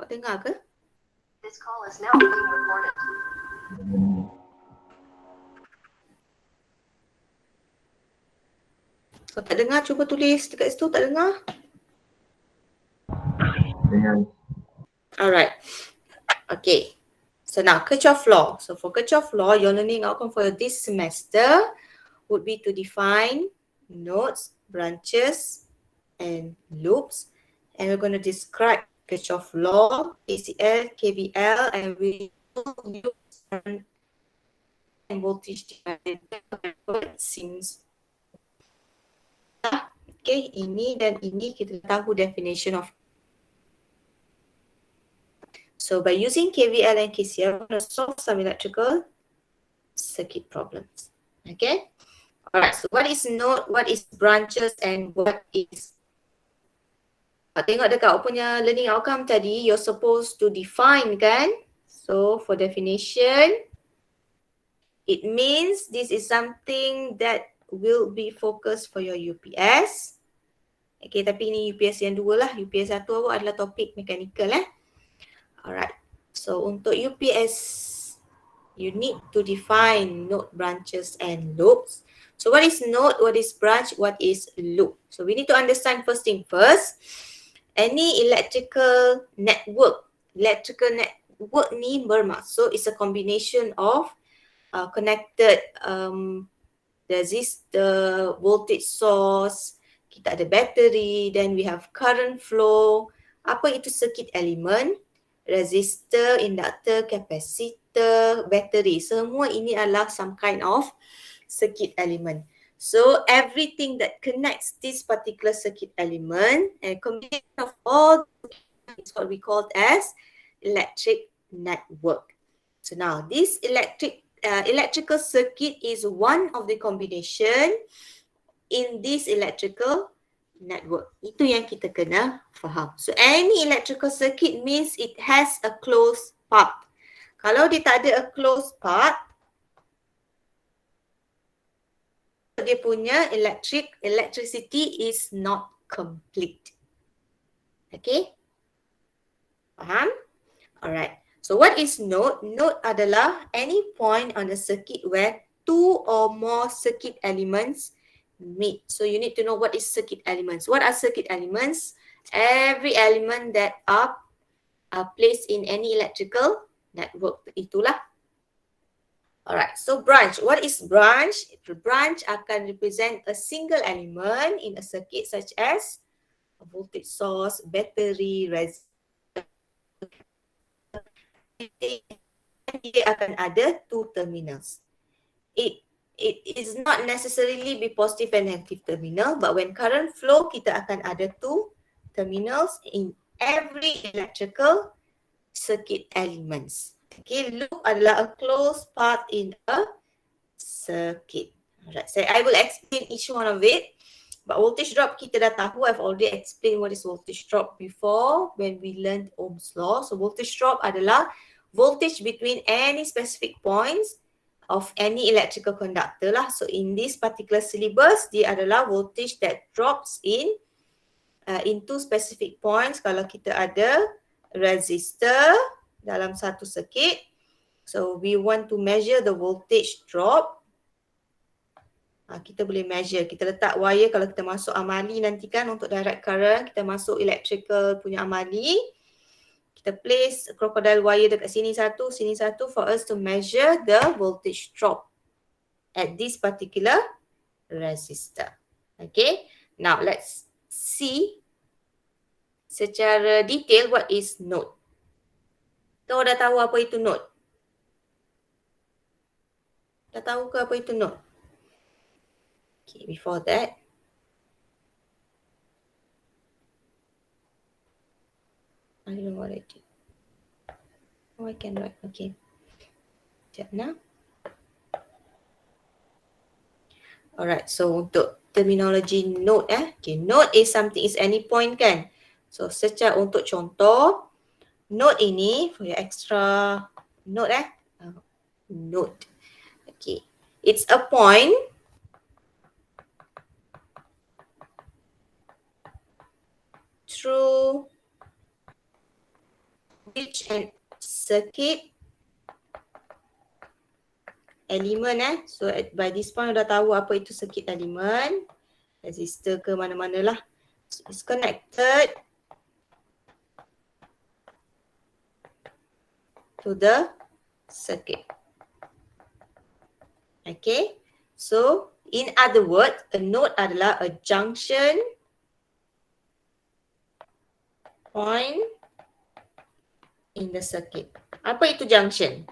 Tak dengar ke? This call is now being recorded. Kalau tak dengar, cuba tulis dekat situ. Tak dengar? Dengan Alright. Okay. So now, Kirchoff Law. So for Kirchoff Law, your learning outcome for this semester would be to define nodes, branches, and loops. And we're going to describe Kirchoff Law, KCL, KVL, and we will use current and voltage divided since. Okay, ini dan ini kita tahu definition of. So by using KVL and KCL, we're going to solve some electrical circuit problems. Okay. Alright, so what is node, what is branches, and what is... Tengok dekat punya learning outcome tadi, you're supposed to define kan? So for definition, it means this is something that will be focused for your UPS. Okay, tapi ini UPS yang dua lah. UPS satu adalah topik mechanical Alright, so untuk UPS, you need to define node, branches, and loops. So what is node, what is branch, what is loop? So we need to understand first thing first. Any electrical network ni bermaksud is a combination of connected resistor, voltage source, kita ada battery, then we have current flow. Apa itu circuit element? Resistor, inductor, capacitor, battery. Semua ini adalah some kind of circuit element. So everything that connects this particular circuit element and combination of all is what we call as electric network. So now this electrical circuit is one of the combination in this electrical network. Itu yang kita kena faham. So any electrical circuit means it has a closed path. Kalau dia tak ada a closed path, dia punya electricity is not complete. Okay? Faham? Alright. So what is node? Node adalah any point on the circuit where two or more circuit elements meet. So you need to know what is circuit elements. What are circuit elements? Every element that are placed in any electrical network. Itulah. Alright, so branch. What is branch? The branch akan represent a single element in a circuit such as a voltage source, battery, resistor. Dia akan ada two terminals. It is not necessarily be positive and negative terminal, but when current flow, kita akan ada two terminals in every electrical circuit elements. Okay, loop adalah a closed path in a circuit. Alright, so I will explain each one of it. But voltage drop kita dah tahu. I've already explained what is voltage drop before when we learned Ohm's law. So voltage drop adalah voltage between any specific points of any electrical conductor lah. So in this particular syllabus, dia adalah voltage that drops into specific points kalau kita ada resistor dalam satu circuit. So we want to measure the voltage drop. Kita boleh measure. Kita letak wire kalau kita masuk amali nanti kan untuk direct current. Kita masuk electrical punya amali. Kita place crocodile wire dekat sini satu for us to measure the voltage drop at this particular resistor. Okay, now let's see secara detail what is node. Kau dah tahu apa itu node? Dah tahu ke apa itu node? Okay, before that, I don't know what I did. Oh, I can write. Okay. Sekejap now. Alright, so untuk terminology node Okay, node is something, is any point kan? So secara untuk contoh, node ini for your extra note node. Okay. It's a point through which an circuit element So by this point dah tahu apa itu circuit element. Resistor ke mana-mana lah. So, it's connected to the circuit. Okay. So in other words, a node adalah a junction point in the circuit. Apa itu junction?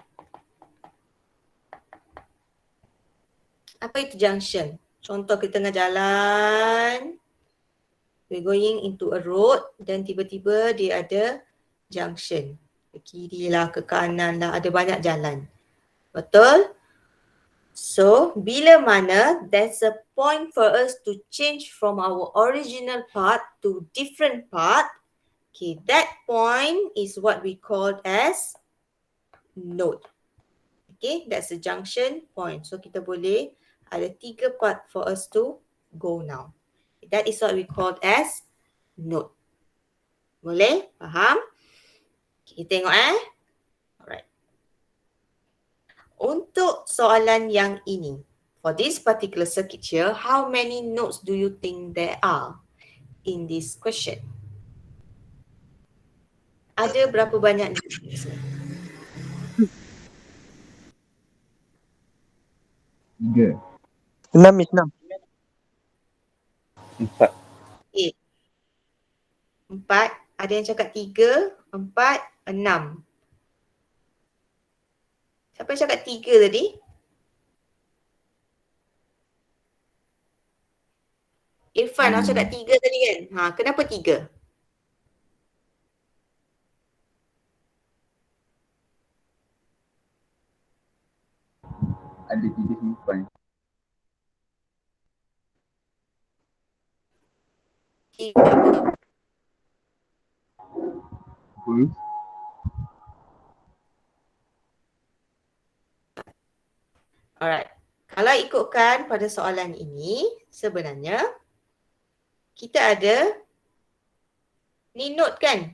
Apa itu junction? Contoh kita tengah jalan, we're going into a road dan tiba-tiba dia ada junction. Ke kiri lah, ke kanan lah, ada banyak jalan. Betul? So, bila mana there's a point for us to change from our original path to different path, okay, that point is what we call as node. Okay, that's a junction point. So, kita boleh ada 3 path for us to go now. That is what we call as node. Boleh? Faham? Okay, kita tengok Alright. Untuk soalan yang ini, for this particular circuit here, how many nodes do you think there are in this question? Ada berapa banyak nodes? 3. 6 is 6. 4. Okay. 4. Ada yang cakap 3, 4, 6. Siapa yang cakap 3 tadi? Irfan, awak cakap 3 tadi kan? Kenapa 3? Ada 3 simpan. 3 apa? Terus Alright. Kalau ikutkan pada soalan ini, sebenarnya kita ada ni node kan?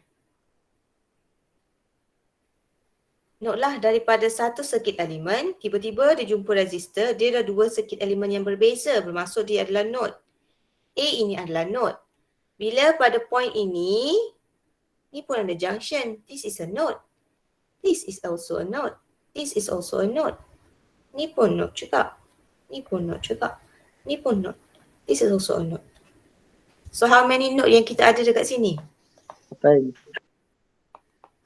Node lah daripada satu circuit element, tiba-tiba dia jumpa resistor, dia dah 2 circuit element yang berbeza, bermaksud dia adalah node. A ini adalah node. Bila pada point ini, ni pun ada junction. This is a node. This is also a node. This is also a node. Ni pun node juga. Ni pun node juga. Ni pun node. This is also a node. So how many node yang kita ada dekat sini? 8.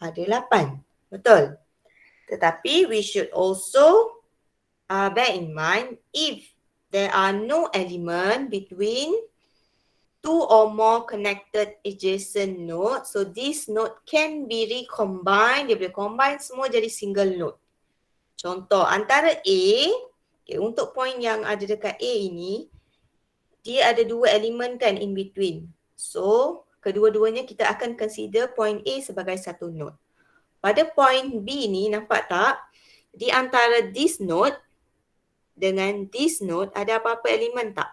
Ada 8. Betul. Tetapi we should also bear in mind if there are no element between 2 or more connected adjacent nodes. So this node can be recombined. Dia boleh combine semua jadi single node. Contoh antara A, okay, untuk point yang ada dekat A ini, dia ada 2 elemen kan in between. So kedua-duanya kita akan consider point A sebagai satu node. Pada point B ni nampak tak? Di antara this node dengan this node ada apa-apa elemen tak?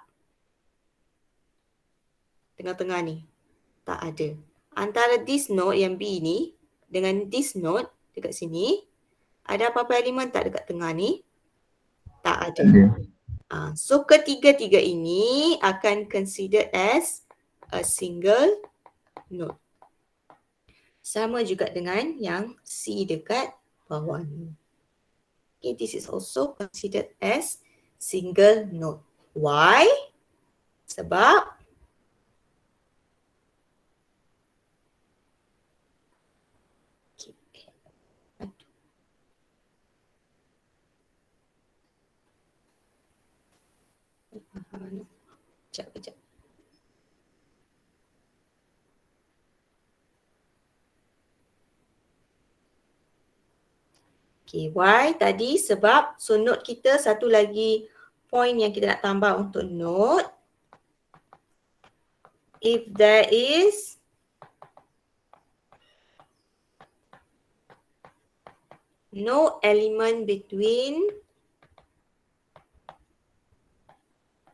Tengah-tengah ni. Tak ada. Antara this node yang B ni dengan this node dekat sini, ada apa-apa elemen tak dekat tengah ni? Tak ada. So ketiga-tiga ini akan considered as a single node. Sama juga dengan yang C dekat bawah ni. Okay, this is also considered as single node. Why? Sebab Kejap. Okay, why tadi? Sebab so node kita satu lagi point yang kita nak tambah untuk node. If there is no element between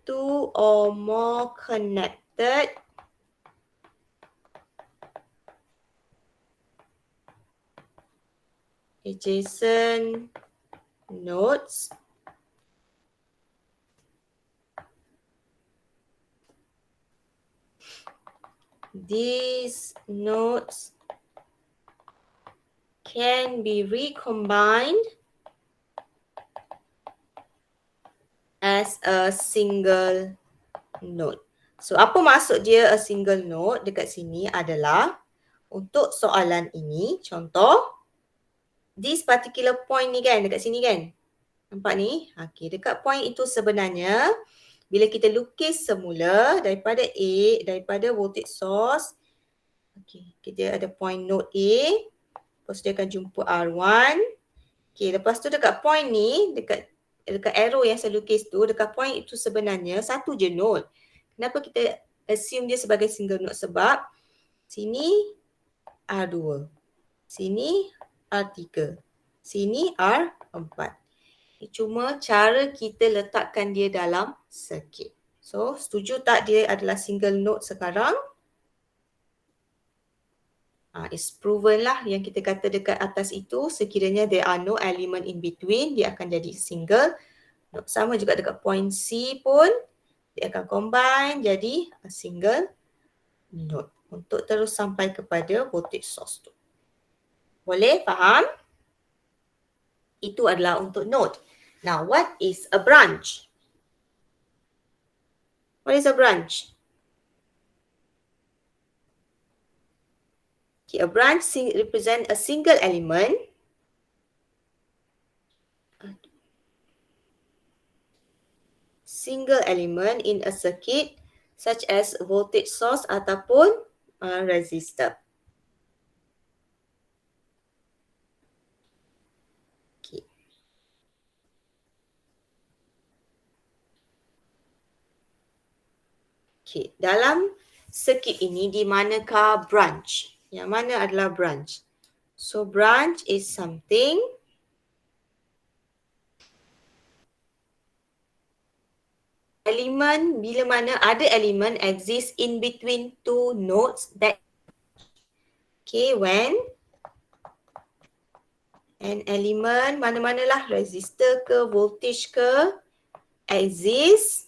2 or more connected adjacent nodes these nodes can be recombined as a single node. So apa maksud dia a single node dekat sini adalah untuk soalan ini, contoh this particular point ni kan, dekat sini kan. Nampak ni? Okey, dekat point itu sebenarnya bila kita lukis semula daripada voltage source, okey, kita ada point node A, lepas tu dia akan jumpa R1. Okey, lepas tu dekat point ni, dekat arrow yang saya lukis tu, dekat point itu sebenarnya satu je node. Kenapa kita assume dia sebagai single node? Sebab sini R2, sini R3, sini R4. Cuma cara kita letakkan dia dalam circuit. So, setuju tak dia adalah single node sekarang? It's proven lah yang kita kata dekat atas itu, sekiranya there are no element in between, dia akan jadi single node. Sama juga dekat point C pun, dia akan combine jadi a single node untuk terus sampai kepada voltage source tu. Boleh faham? Itu adalah untuk node. Now, what is a branch? What is a branch? Okay, a branch represent a single element in a circuit such as voltage source ataupun resistor. Okay, dalam circuit ini di manakah branch? Yang mana adalah branch? So branch is something elemen bila mana ada elemen exist in between two nodes that when an element mana-manalah resistor ke voltage ke exist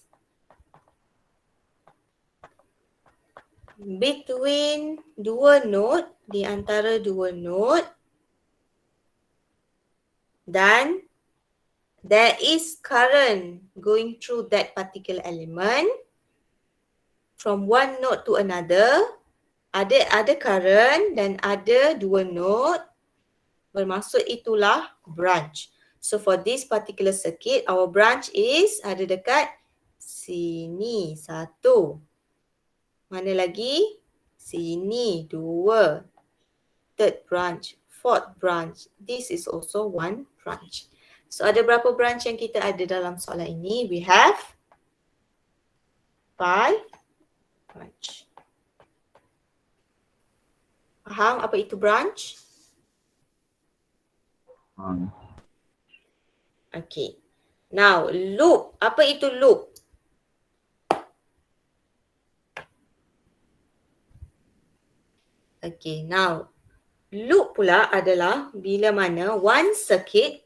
between dua node, di antara dua node, dan there is current going through that particular element from one node to another, ada current dan ada dua node, bermaksud itulah branch. So for this particular circuit, our branch is ada dekat sini satu. Mana lagi? Sini, 2. Third branch, fourth branch. This is also one branch. So ada berapa branch yang kita ada dalam soalan ini? We have 5 branch. Faham apa itu branch? Okay. Now, loop. Apa itu loop? Okay, now loop pula adalah bila mana one circuit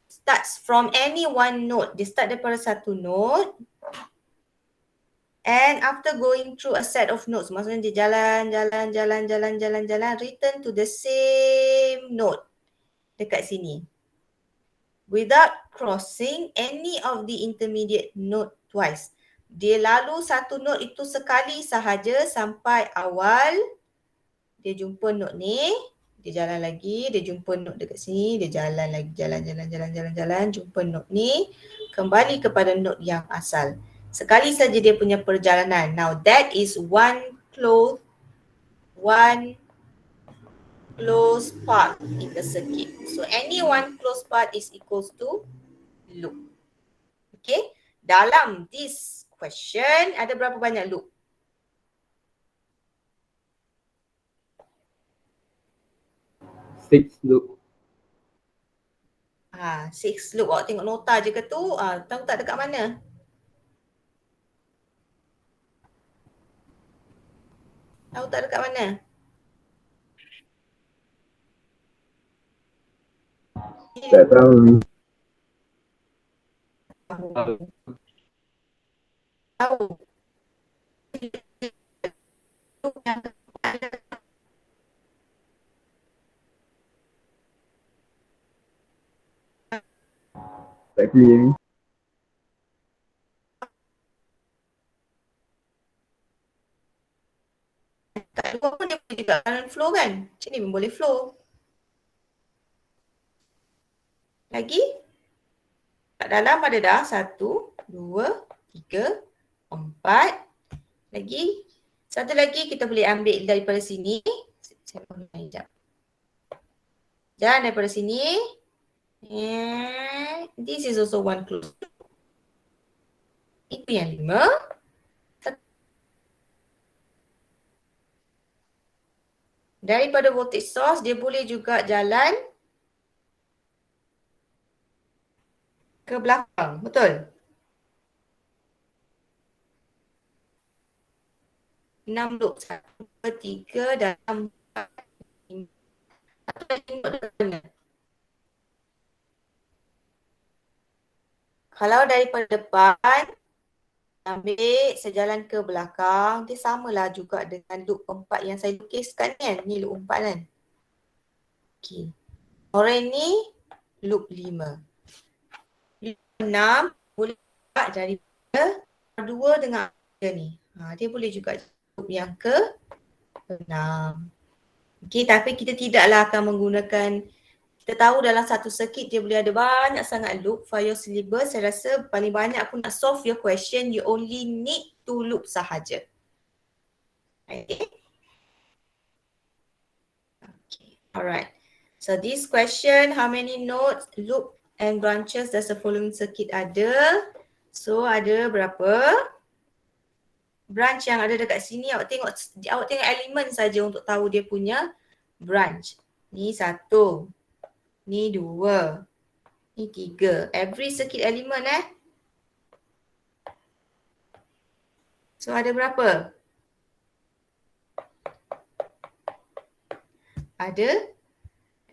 starts from any one node. Dia start daripada satu node and after going through a set of nodes, maksudnya dia jalan, return to the same node dekat sini without crossing any of the intermediate node twice. Dia lalu satu node itu sekali sahaja sampai awal. Dia jumpa node ni, dia jalan lagi, dia jumpa node dekat sini, dia jalan lagi, jalan, jumpa node ni, kembali kepada node yang asal. Sekali saja dia punya perjalanan. Now that is one closed path in the circuit. So any one closed path is equals to loop. Okay, dalam this question ada berapa banyak loop? 6 loop. 6 loop. Awak tengok nota je ke tu? Tahu tak dekat mana? Tahu tak dekat mana? Tak tahu. Tahu. Tak clear ni. Kat luar pun dia boleh juga current flow kan? Macam ni pun boleh flow. Lagi? Kat dalam ada dah 1, 2, 3, 4. Lagi? Satu lagi kita boleh ambil daripada sini. Saya boleh main sekejap. Dan daripada sini. And this is also one close. Itu yang 5. Daripada voltage source, dia boleh juga jalan ke belakang. Betul? 6 loop. 1, 2, 3 dan 4. Atau tengok dekat mana? Kalau daripada depan, ambil sejalan ke belakang, dia samalah juga dengan loop 4 yang saya lukiskan kan. Ni loop 4 kan. Okay. Orang ni loop 5. Loop 6 boleh buat daripada 2 dengan 3 ni. Dia boleh juga loop yang ke 6. Okay, tapi kita tidaklah akan menggunakan, kita tahu dalam satu circuit dia boleh ada banyak sangat loop. For your syllabus, saya rasa paling banyak aku nak solve your question, you only need 2 loop sahaja. Okay. Okay, alright. So this question, how many nodes, loop and branches does the following circuit ada? So ada berapa branch yang ada dekat sini? Awak tengok elemen saja untuk tahu dia punya branch. Ni 1, ni 2, ni 3. Every circuit element So ada berapa? Ada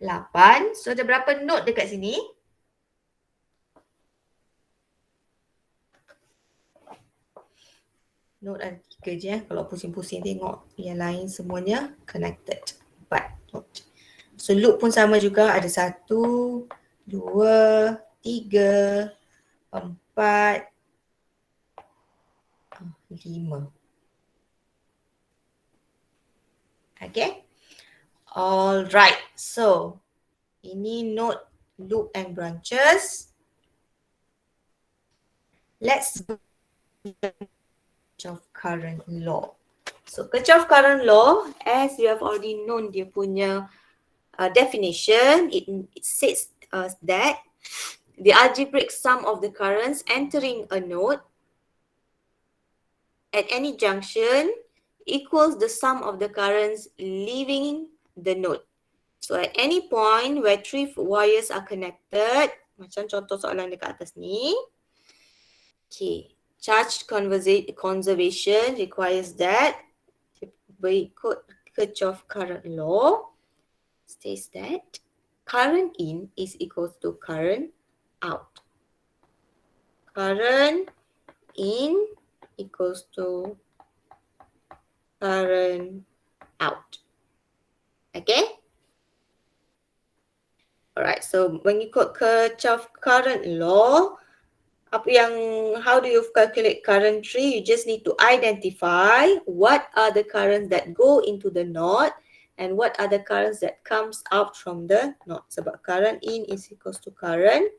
8. So ada berapa node dekat sini? Node ada 3 je. Kalau pusing-pusing tengok yang lain semuanya connected. 4 node. So loop pun sama juga, ada 1, 2, 3, 4, 5. Okay. Alright. So ini node, loop and branches. Let's go to Kirchoff current law. So Kirchoff current law, as you have already known dia punya definition, it says that the algebraic sum of the currents entering a node at any junction equals the sum of the currents leaving the node. So at any point where 3 wires are connected, macam contoh soalan dekat atas ni. Okay, charge conservation requires that, berikut Kirchoff current law, states that current in is equals to current out. Current in equals to current out. Okay? Alright, so mengikut Kirchoff current law, how do you calculate current tree? You just need to identify what are the currents that go into the node and what are the currents that comes out from the node. Sebab current in is equals to current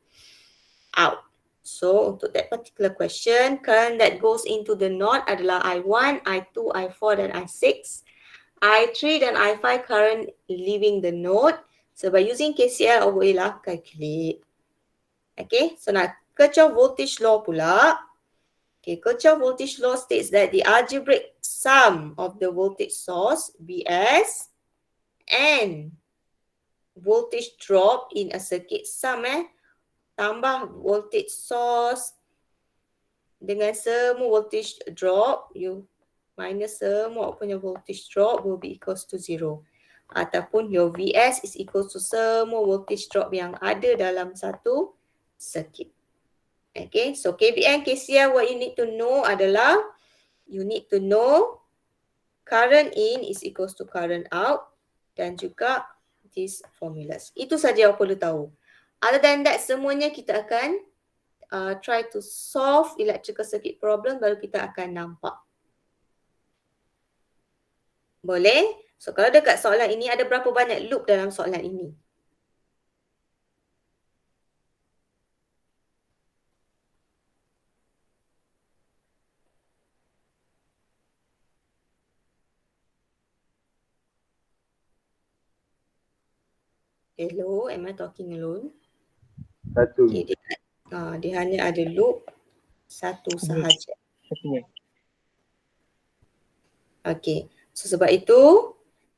out. So untuk that particular question, current that goes into the node adalah I1, I2, I4 dan I6. I3 dan I5 current leaving the node. So by using KCL, awak bolehlah calculate. Okay, so now Kirchoff voltage law pula. Okay, Kirchoff voltage law states that the algebraic sum of the voltage source, Vs, and voltage drop in a circuit sum, tambah voltage source dengan semua voltage drop, you minus semua punya voltage drop will be equals to 0. ataupun your VS is equal to semua voltage drop yang ada dalam satu circuit. Okay, so KVN, KCL, what you need to know adalah you need to know current in is equals to current out dan juga these formulas. Itu saja yang perlu tahu. Other than that, semuanya kita akan try to solve electrical circuit problem baru kita akan nampak. Boleh? So kalau dekat soalan ini ada berapa banyak loop dalam soalan ini? Hello, am I talking alone? Satu. Okay, dia hanya ada loop satu sahaja. Satunya. Okay, so sebab itu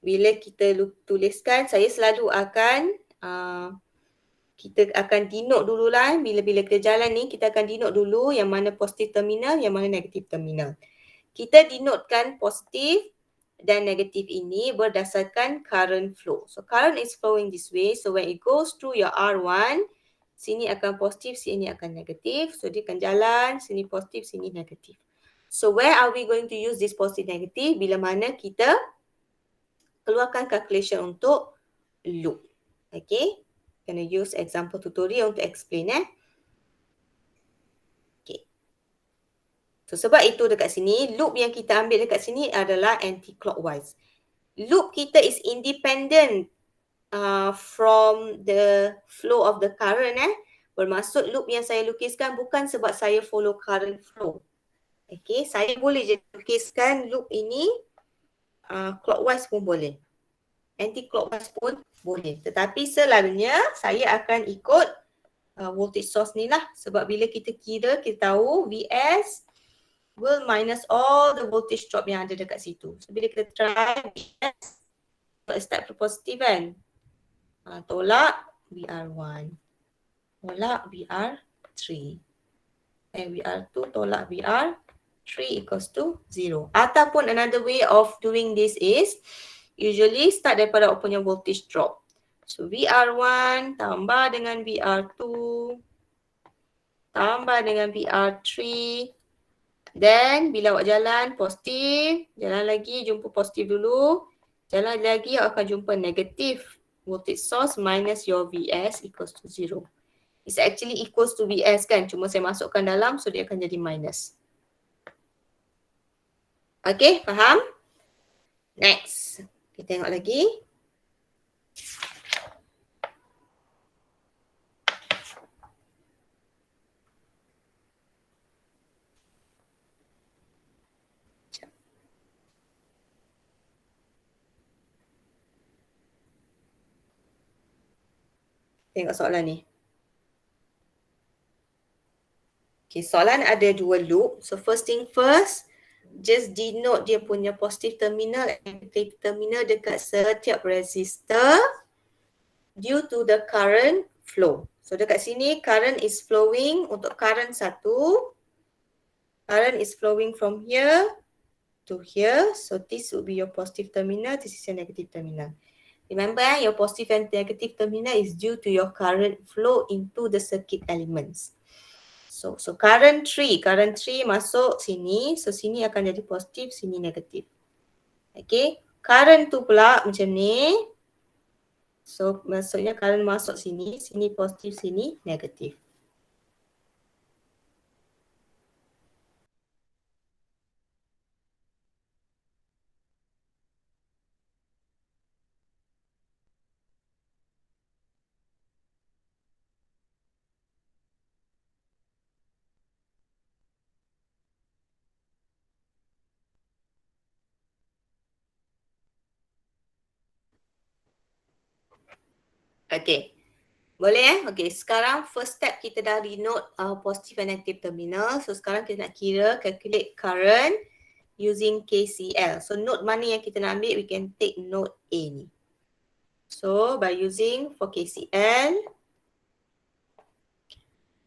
bila kita tuliskan, saya selalu akan kita akan denote dululah. Bila kita jalan ni, kita akan denote dulu yang mana positif terminal, yang mana negatif terminal. Kita denotekan positif dan negatif ini berdasarkan current flow. So current is flowing this way. So when it goes through your R1, sini akan positif, sini akan negatif. So dia akan jalan, sini positif, sini negatif. So where are we going to use this positive negative? Bila mana kita keluarkan calculation untuk loop. Okay. Gonna use example tutorial untuk explain . Okay. So sebab itu dekat sini, loop yang kita ambil dekat sini adalah anti-clockwise. Loop kita is independent from the flow of the current . Bermaksud loop yang saya lukiskan bukan sebab saya follow current flow. Okay, saya boleh je lukiskan loop ini clockwise pun boleh. Anti-clockwise pun boleh. Tetapi selalunya saya akan ikut voltage source ni lah. Sebab bila kita kira, kita tahu VS will minus all the voltage drop yang ada dekat situ. So bila kita try VS, start positif kan. Tolak VR1. Tolak VR3. And VR2 tolak VR3 equals to 0. Ataupun another way of doing this is usually start daripada awak punya voltage drop. So VR1 tambah dengan VR2 tambah dengan VR3. Then bila awak jalan positif, jalan lagi jumpa positif dulu. Jalan lagi awak akan jumpa negatif voltage source minus your VS equals to 0. It's actually equals to VS kan. Cuma saya masukkan dalam so dia akan jadi minus. Okay, faham? Next. Kita tengok lagi. Tengok soalan ni. Okay, soalan ada dua loop. So first thing first, just denote dia punya positive terminal and negative terminal dekat setiap resistor due to the current flow. So dekat sini current is flowing untuk current satu. Current is flowing from here to here. So this would be your positive terminal, this is your negative terminal. Remember, your positive and negative terminal is due to your current flow into the circuit elements. So current 3 masuk sini. So sini akan jadi positif, sini negatif. Okay. Current tu pula macam ni. So maksudnya current masuk sini, sini positif, sini negatif. Okay. Boleh Okay, sekarang first step kita dah denote positive and negative terminal. So sekarang kita nak calculate current using KCL. So node mana yang kita nak ambil, we can take node A ni. So by using for KCL.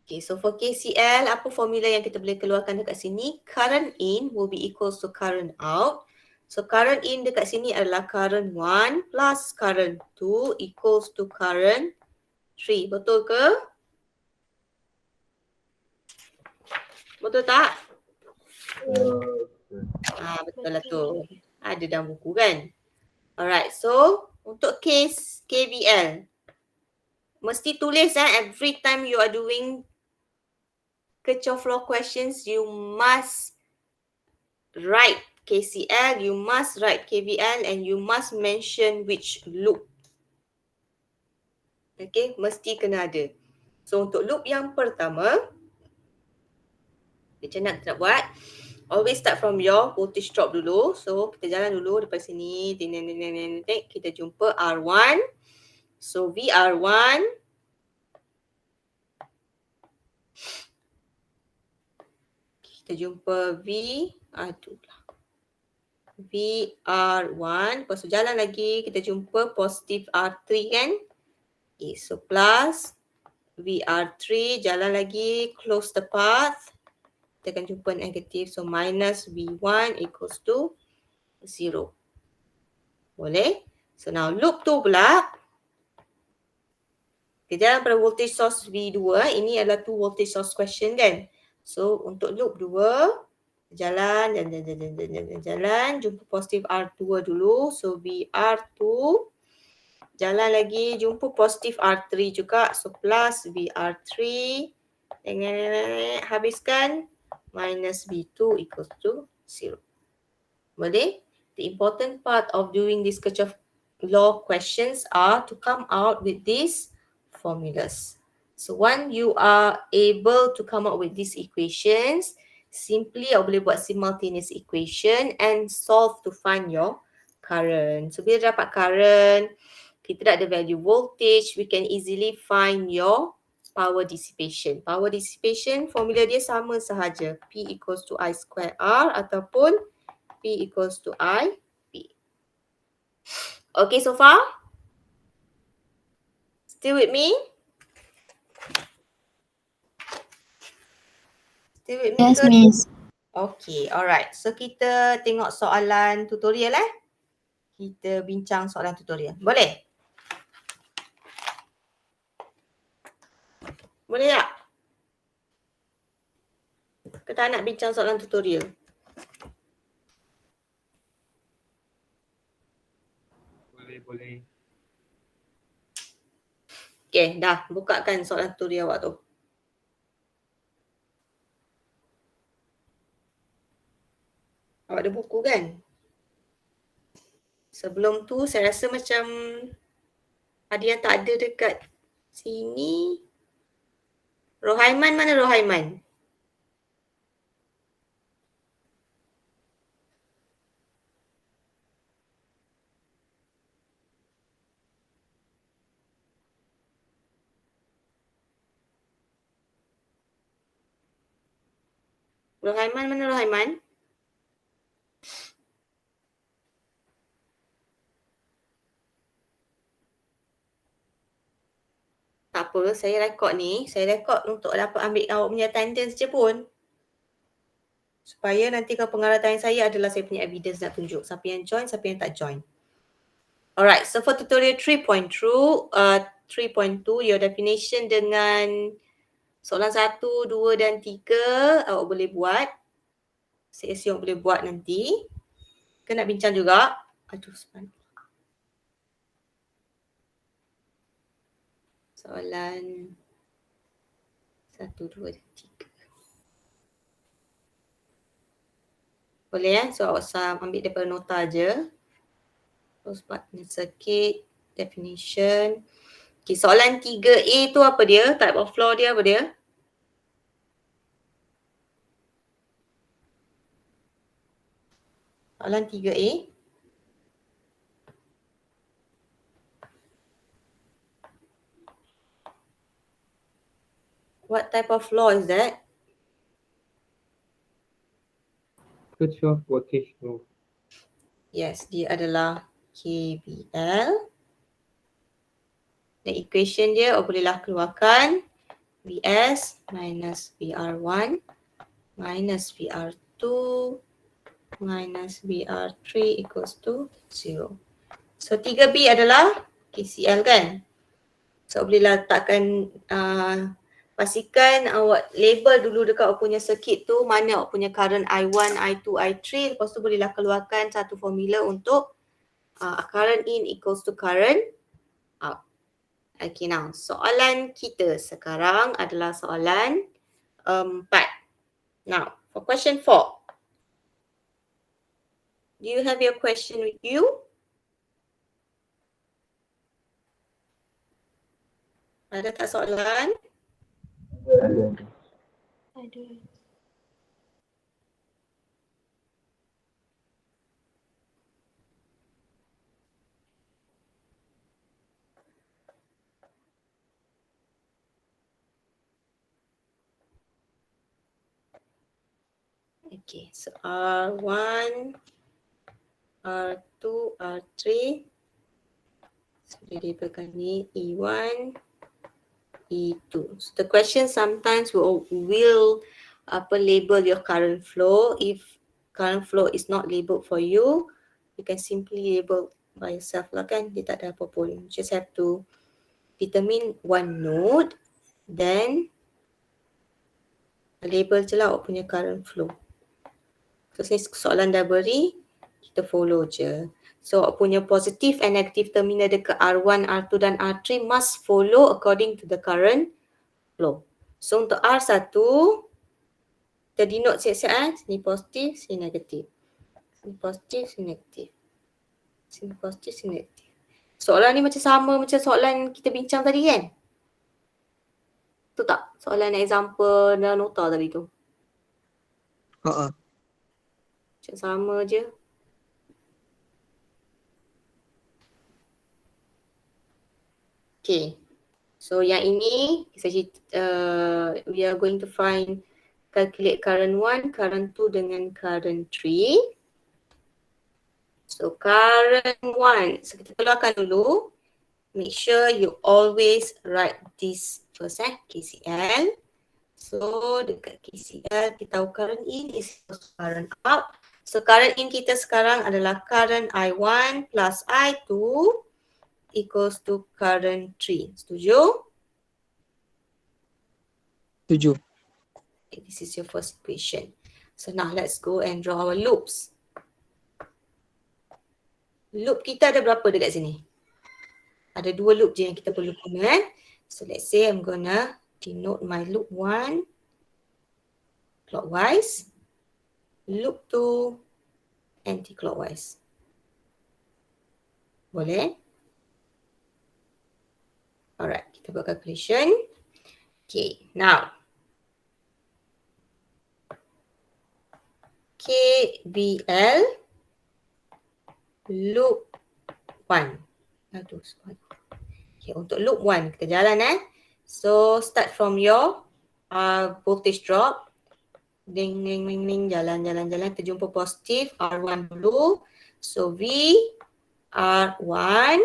Okay, so for KCL, apa formula yang kita boleh keluarkan dekat sini? Current in will be equals to current out. So current in dekat sini adalah current 1 plus current 2 equals to current 3. Betul ke? Betul tak? Betul lah tu. Ada dalam buku kan? Alright, so untuk case KVL, mesti tulis every time you are doing Kirchoff Law questions, you must write KCL, you must write KVL and you must mention which loop. Okay, mesti kena ada. So untuk loop yang pertama, macam mana kita nak buat? Always start from your voltage drop dulu. So kita jalan dulu daripada sini. Kita jumpa R1. So VR1. Kita jumpa VR1. Lepas tu jalan lagi. Kita jumpa positif R3 kan. Okay, so plus VR3. Jalan lagi. Close the path. Kita akan jumpa negatif. So minus V1 equals to 0. Boleh? So now loop tu pula. Kita jalan pada voltage source V2. Ini adalah two voltage source question kan. So untuk loop 2. Jalan. Jumpa positif R2 dulu. So VR2. Jalan lagi. Jumpa positif R3 juga. So plus VR3. Habiskan. Minus V2 equals to 0. Boleh? The important part of doing this Kirchoff Law questions are to come out with these formulas. So once you are able to come up with these equations, simply boleh buat simultaneous equation and solve to find your current. So bila dapat current, kita dah ada value voltage, we can easily find your power dissipation. Power dissipation formula dia sama sahaja. P equals to I square R ataupun P equals to I P. Okay so far? Still with me? Still with me? Yes, Miss. Okay, alright. So kita tengok soalan tutorial Kita bincang soalan tutorial. Boleh? Boleh tak? Kita nak bincang soalan tutorial. Boleh. Okay, dah. Bukakan soalan tutorial awak tu. Awak ada buku kan? Sebelum tu saya rasa macam ada yang tak ada dekat sini. Rohaiman, mana Rohaiman? Rohaiman, mana Rohaiman? Tak apa, saya rekod ni. Saya rekod untuk dapat ambil awak punya attendance je pun. Supaya nanti kalau pengarah tanya saya adalah saya punya evidence nak tunjuk. Siapa yang join, siapa yang tak join. Alright, so for tutorial 3.2, your definition dengan soalan 1, 2 dan 3 awak boleh buat. Saya assume boleh buat nanti. Kita nak bincang juga. Aduh, sebentar. Soalan 1, 2 dan 3. Boleh So awak ambil daripada nota je. Terus partner circuit, definition. Okay, soalan 3A tu apa dia? Type of law dia apa dia? Soalan 3A. What type of law is that? Kirchoff voltage law. Yes, dia adalah KVL. Dan equation dia bolehlah keluarkan VS minus VR1 minus VR2 minus VR3 equals to 0. So 3B adalah KCL kan? So boleh letakkan pastikan awak label dulu dekat awak punya circuit tu mana awak punya current I1, I2, I3. Lepas tu bolehlah keluarkan satu formula untuk current in equals to current out. Okay, now soalan kita sekarang adalah soalan 4. Now for question 4. Do you have your question with you? Ada tak soalan? Ada. Okay, so R1, R2, R3. So dia labelkan ni E1, E2. So the question sometimes will label your current flow. If current flow is not labeled for you, you can simply label by yourself lah kan. Dia tak ada apa pun. You just have to determine one node, then label je lah awak punya current flow. So sini soalan dah beri, kita follow je. So awak punya positive and negative terminal dekat R1, R2 dan R3 must follow according to the current flow. So untuk R1, kita denote siap-siap sini positif, sini negatif. Sini positif, sini negatif. Sini positif, sini negatif. Soalan ni macam sama macam soalan kita bincang tadi kan? Tu tak? Soalan example dan nota tadi tu. Macam sama je. Okay. So yang ini we are going to calculate current 1, current 2 dengan current 3. So current 1, so kita keluarkan dulu. Make sure you always write this first KCL. So dekat KCL kita tahu current in is current out. So current in kita sekarang adalah current I1 plus I2 equals to current 3. Setuju? Setuju. Okay, this is your first equation. So now let's go and draw our loops. Loop kita ada berapa dekat sini? Ada 2 loop je yang kita perlu guna. So let's say I'm gonna denote my loop 1 clockwise, loop 2 anti-clockwise. Boleh? Alright, kita buat calculation. Okay, now KBL loop 1. Okay, untuk loop 1 kita jalan So start from your voltage drop. Ding ding ding ding, jalan. Kita jumpa positif R1 dulu. So V R1.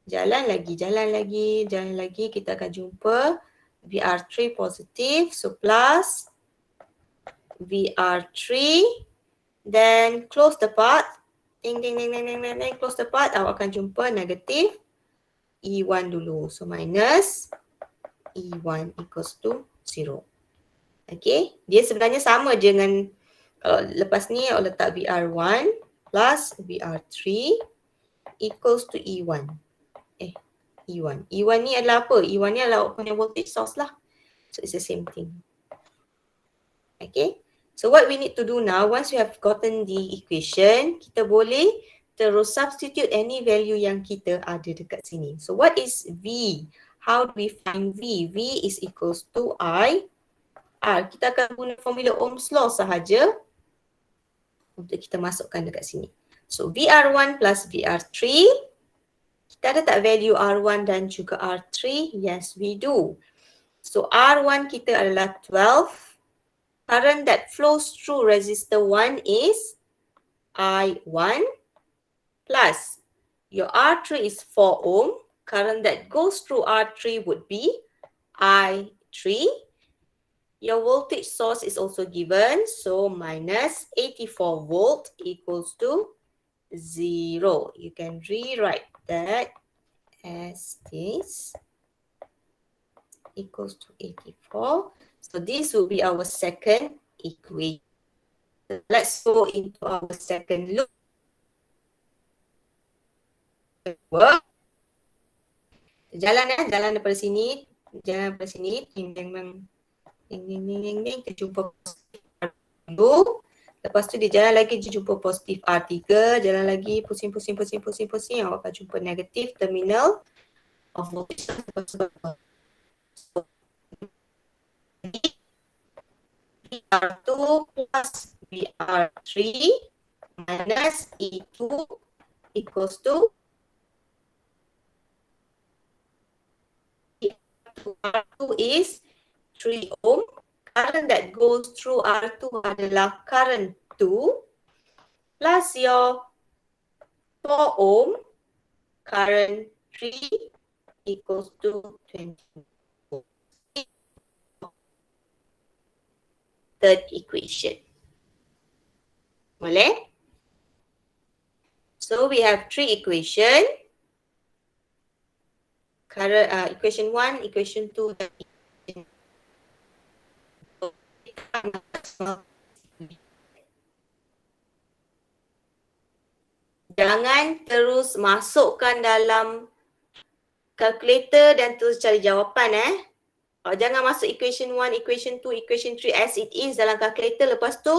Jalan lagi. Kita akan jumpa VR3 positif. So plus VR3. Then close the path. Ding ding ding ding ding ding. Close the path. Awak akan jumpa negatif E1 dulu. So minus E1 equals to 0. Okay. Dia sebenarnya sama je dengan kalau lepas ni awak letak VR1 plus VR3 equals to E1. E1. E1 ni adalah apa? E1 ni adalah awak punya voltage source lah. So it's the same thing. Okay. So what we need to do now, once we have gotten the equation, kita boleh terus substitute any value yang kita ada dekat sini. So what is V? How do we find V? V is equals to I R. Kita akan guna formula Ohm's law sahaja untuk kita masukkan dekat sini. So VR1 plus VR3. Kita ada tak value R1 dan juga R3? Yes, we do. So R1 kita adalah 12. Current that flows through resistor 1 is I1 plus your R3 is 4 ohm. Current that goes through R3 would be I3. Your voltage source is also given. So minus 84 volt equals to 0. You can rewrite that as this equals to 84. So this will be our second equation. Let's go into our second loop. Jalan daripada sini. Jalan daripada sini. Kita jumpa dulu. Lepas tu dia jalan lagi, dia jumpa positif R3. Jalan lagi, pusing. Awak akan jumpa negatif terminal of voltage. VR2 plus VR3 minus E2 equals to R2 is 3 ohm. Current that goes through R2 adalah current 2 plus your 4 ohm current 3 equals to 20. Third equation. Boleh? So we have three equation. Current equation 1, equation 2, dan equation 3. Jangan terus masukkan dalam calculator dan terus cari jawapan jangan masuk equation 1, equation 2, equation 3 as it is dalam calculator. Lepas tu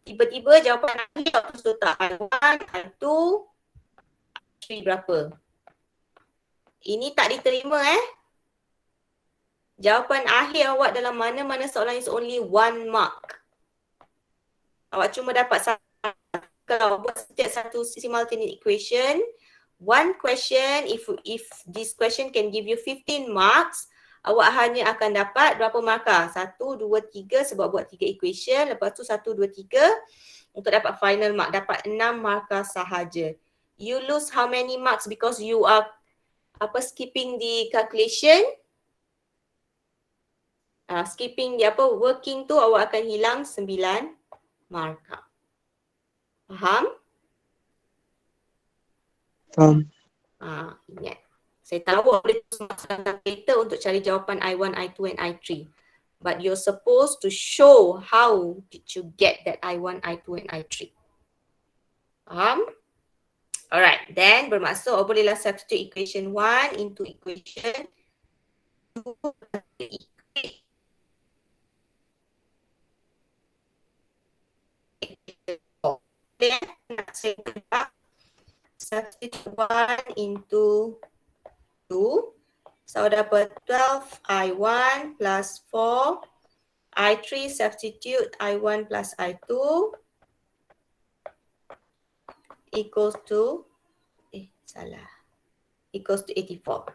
tiba-tiba jawapan akhir terus letak I1, I2, I3 berapa. Ini tak diterima Jawapan akhir awak dalam mana-mana soalan is only 1 mark. Awak cuma dapat satu. Kalau buat setiap satu simultaneous equation, one question, if this question can give you 15 marks, awak hanya akan dapat berapa markah? 1, 2, 3 sebab buat 3 equation. Lepas tu 1, 2, 3 untuk dapat final mark. Dapat 6 markah sahaja. You lose how many marks because you are skipping the calculation? Skipping the working tu awak akan hilang 9 markah. Faham? Faham. Ingat. Saya tahu awak boleh terus masukkan calculator untuk cari jawapan I1, I2 and I3. But you're supposed to show how did you get that I1, I2 and I3. Faham? Alright, then bermaksud awak bolehlah substitute equation 1 into equation 2. Then nak saya ubah substitute 1 into 2. So dapat 12 I1 plus 4 I3 substitute I1 plus I2 equals to equals to 84.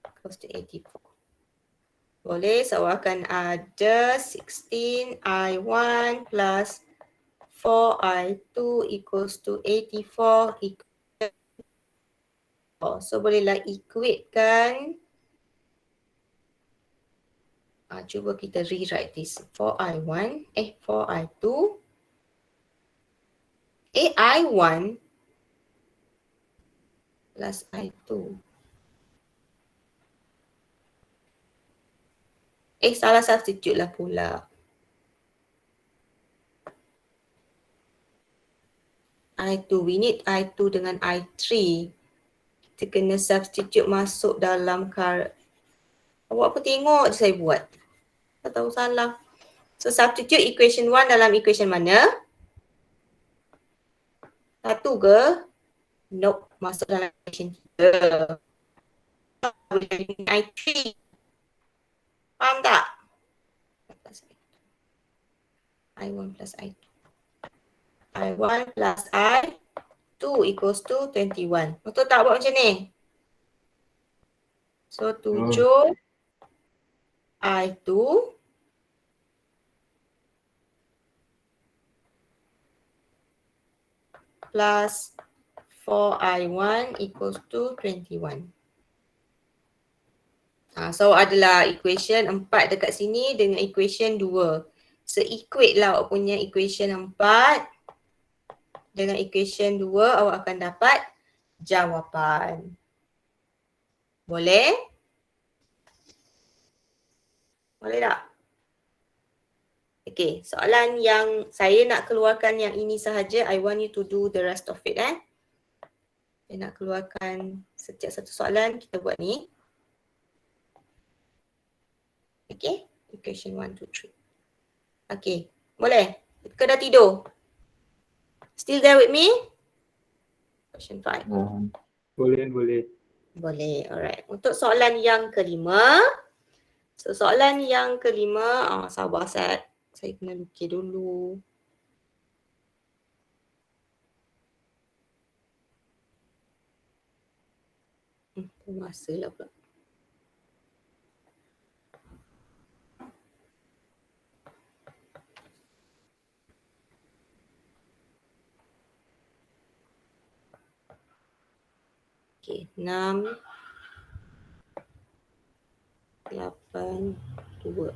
Equals to 84. Boleh, so akan ada 16 I1 plus 4 I2 equals to 84. So bolehlah equate kan. Cuba kita rewrite this. 4 I1, 4 I2. I1 plus I2. Salah substitute lah pula. I2, we need I2 dengan I3. Kita kena substitute masuk dalam awak pun tengok je saya buat. Tak tahu salah. So substitute equation 1 dalam equation mana? 1 ke? Nope, masuk dalam equation 3. Boleh jadi I3. Faham tak? I1 plus I2. I1 plus I2 equals to 21. Betul tak buat macam ni? So 7 I2 plus 4 I1 equals to 21. So adalah equation 4 dekat sini dengan equation 2. Se-equate lah awak punya equation 4 dengan equation 2, awak akan dapat jawapan. Boleh? Boleh tak? Okay, soalan yang saya nak keluarkan yang ini sahaja. I want you to do the rest of it. Saya nak keluarkan setiap satu soalan, kita buat ni. Okay, equation 1, 2, 3. Okay, boleh? Ke dah tidur? Still there with me? Question 5. Boleh, boleh. Boleh, alright. Untuk soalan yang kelima. So, soalan yang kelima, sabar Sat. Saya kena lukis dulu. Masa lah pula. Okay, 6, 8, 2,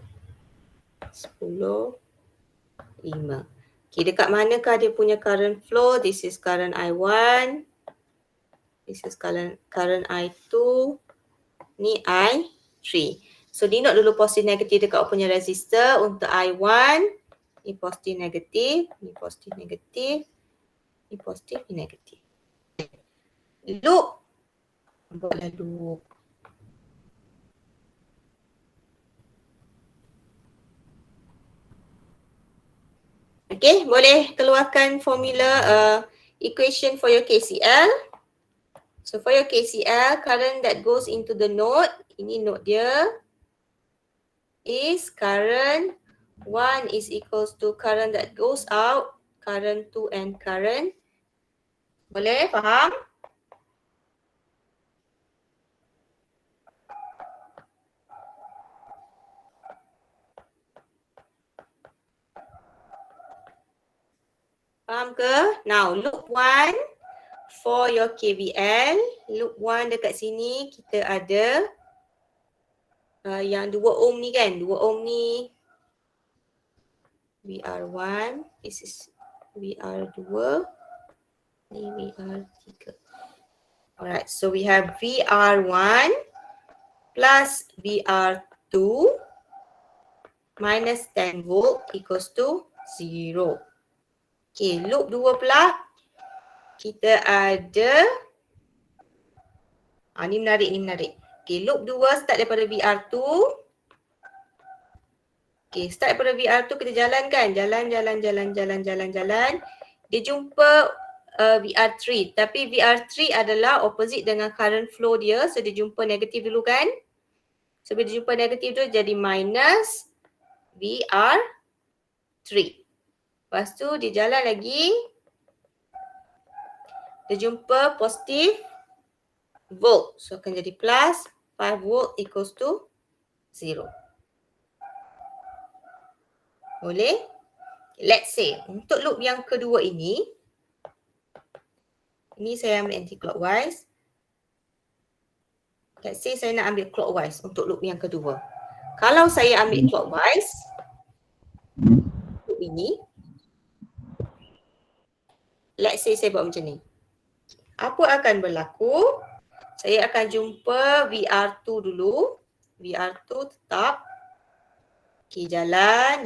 10, 5. Okay, dekat manakah dia punya current flow? This is current I1. This is current I2. Ni I3. So, denote dulu positif negatif dekat punya resistor. Untuk I1, ni positif negatif, ni positif negatif, ni positif, ni negatif. Loop. Buatlah loop. Okay, boleh keluarkan formula equation for your KCL. So for your KCL, current that goes into the node, ini node dia, is current 1 is equals to current that goes out, current 2 and current. Boleh, faham? Faham ke? Now, loop 1 for your KVL. Loop 1 dekat sini kita ada yang 2 ohm ni kan. 2 ohm ni VR1. This is VR2. Ni VR3. Alright, so we have VR1 plus VR2 minus 10 volt equals to 0. Okay, loop 2 pula. Kita ada, ni menarik, ni menarik. Okay, loop 2 start daripada VR2. Okay, start daripada VR2 kita jalan kan. Jalan. Dia jumpa VR3. Tapi VR3 adalah opposite dengan current flow dia. So, dia jumpa negatif dulu kan. So, bila dia jumpa negatif tu jadi minus VR3. Lepas tu dia jalan lagi. Dia jumpa positif volt. So akan jadi plus 5 volt equals to 0. Boleh? Let's say untuk loop yang kedua ini saya ambil anti-clockwise. Let's say saya nak ambil clockwise untuk loop yang kedua. Kalau saya ambil clockwise, loop ini, let's say saya buat macam ni. Apa akan berlaku? Saya akan jumpa VR2 dulu. VR2 tetap. Okay, jalan.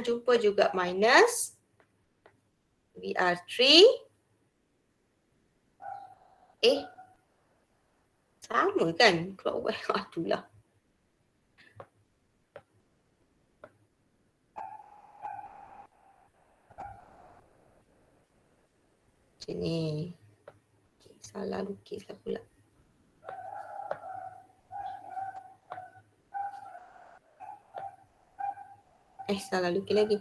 Jumpa juga minus VR3. Sama kan? Clockwise. Itulah. Macam ni. Salah lukis lah pula. Salah lukis lagi.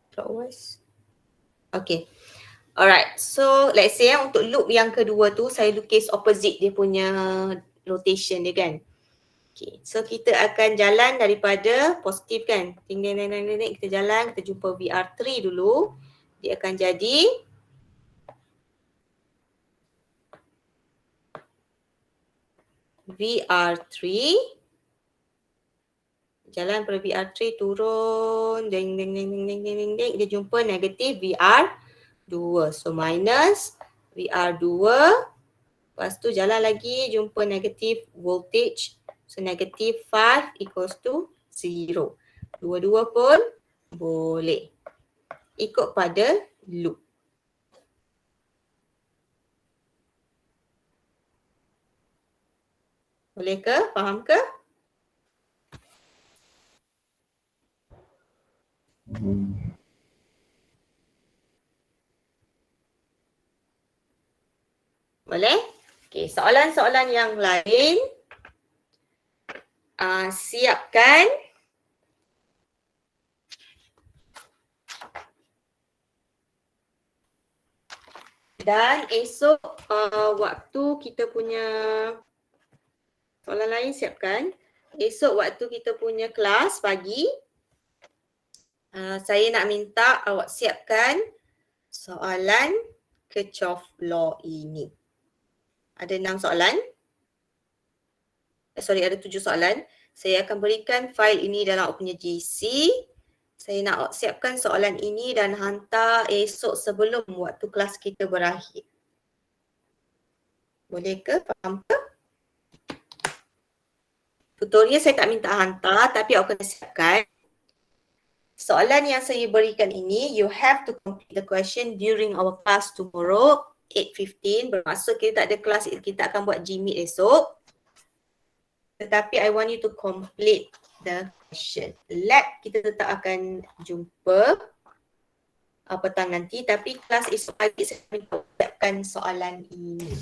Clockwise. Okay. Alright. So, let's say untuk loop yang kedua tu, saya lukis opposite dia punya rotation dia kan. Okay. So, kita akan jalan daripada positif kan. Kita jalan, kita jumpa VR3 dulu. Dia akan jadi VR3. Jalan pada VR3 turun. Ding, ding, ding, ding, ding, ding, ding, ding. Dia jumpa negatif VR2. So minus VR2. Lepas tu jalan lagi jumpa negatif voltage. So negatif 5 equals to 0. Dua-dua pun boleh. Ikut pada loop. Boleh ke? Faham ke? Boleh? Okey, soalan-soalan yang lain. Siapkan. Dan esok waktu kita punya soalan lain siapkan. Esok waktu kita punya kelas pagi, saya nak minta awak siapkan soalan Kirchoff Law ini. Ada 6 soalan. Ada 7 soalan. Saya akan berikan fail ini dalam awak punya GC. Saya nak awak siapkan soalan ini dan hantar esok sebelum waktu kelas kita berakhir. Boleh ke? Faham ke? Tutorial saya tak minta hantar tapi awak kena siapkan. Soalan yang saya berikan ini, you have to complete the question during our class tomorrow, 8:15. Bermaksud kita tak ada kelas, kita akan buat Gmeet esok. Tetapi I want you to complete the question. Lab kita tetap akan jumpa petang nanti, tapi kelas esok pagi saya minta siapkan soalan ini.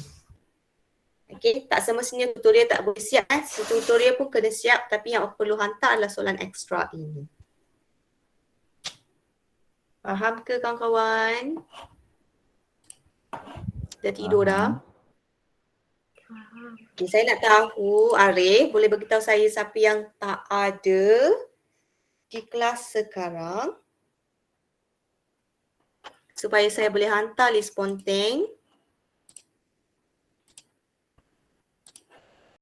Okay, tak semestinya tutorial tak boleh siap. Tutorial pun kena siap, tapi yang perlu hantar adalah soalan ekstra ini. Faham ke kawan-kawan? Dah tidur dah? Okay, saya nak tahu, Arif, boleh beritahu saya siapa yang tak ada di kelas sekarang? Supaya saya boleh hantar list ponteng.